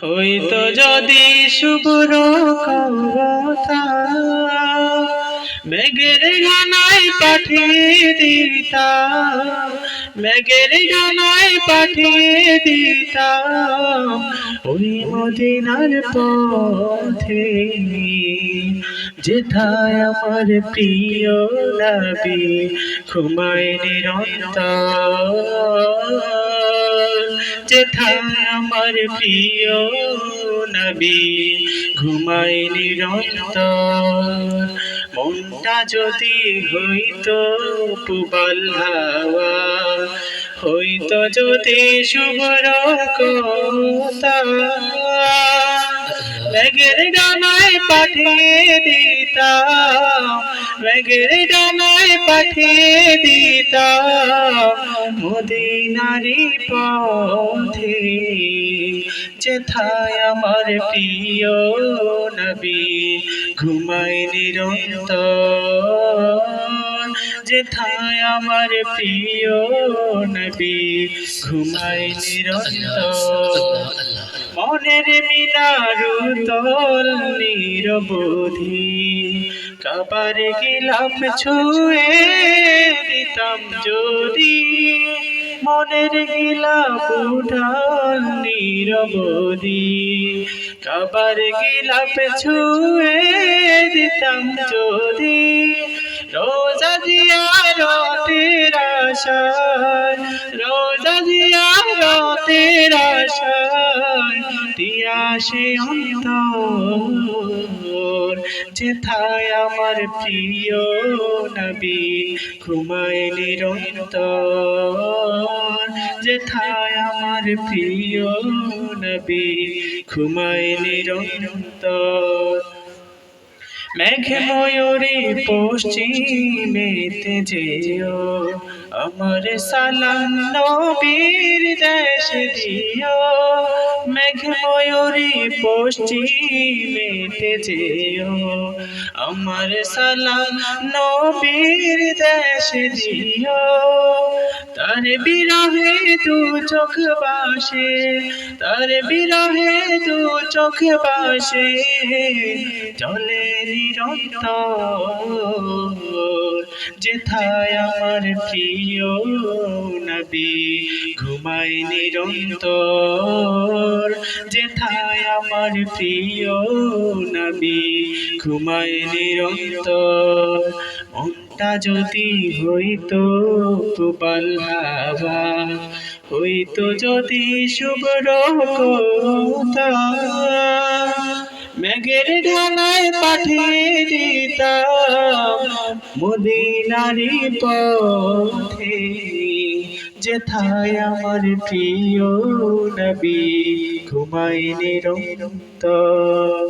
হইতো যদি শুভ্র কথা মেঘের গানায় পাঠিয়ে দিতাম, মেঘের গানায় পাঠিয়ে দিতাম ওই মদিনার পথে, যেথায় আমার প্রিয় নবী ঘুমায় নিরন্তর, যেথায় আমার প্রিয় নবী ঘুমায় নিরন্তর। মনটা যদি হইতো পুবাল হাওয়া, হইতো যদি শুভ্র কথা, মেঘের ডানায় পাঠিয়ে দিতাম, মেঘের ডানায় পাঠিয়ে দিতাম মদিনারি পথে, যেথায় আমার প্রিয় নবী ঘুমায় নিরন্তর, যেথায় আমার প্রিয় নবী ঘুমায় নিরন্তর। মনের মিনারু তল নিরবধি কাবার গিলাফ ছুঁয়ে দিতাম যদি, মনের গিলাফ উঠাল নিরবধি কাবার গিলাফ ছুঁয়ে দিতাম যদি, রোজা জিয়ারতের আশায়, রোজা জিয়ারতের আশায় তিয়াসে অন্তর, যেথায় আমার প্রিয় নবী ঘুমায় নিরন্তর, যেথায় আমার প্রিয় নবী ঘুমায় নিরন্তর। মেঘ ময়ূরী পশ্চিমেতে যেও, আমার সালাম নবীর দেশে দিও, মেঘ ময়ূরী পশ্চিমেতে যেও, আমার সালাম নবীর দেশে দিও। তার বিরহে দু চোখ বাসে, তার বিরহে দু চোখ বাসে চলে নিরন্তর, যেথায় আমার প্রিয় নবী ঘুমায় নিরন্তর, যেথায় আমার প্রিয় নবী ঘুমায় নিরন্তর। মনটা যদি হইতো পুবাল হাওয়া, হইতো যদি শুভ্র কথা, মেঘের ঢানায় পাঠিয়ে দিতাম মদিনারি পথে, যেথায় আমার প্রিয় নবী ঘুমায় নিরন্তর।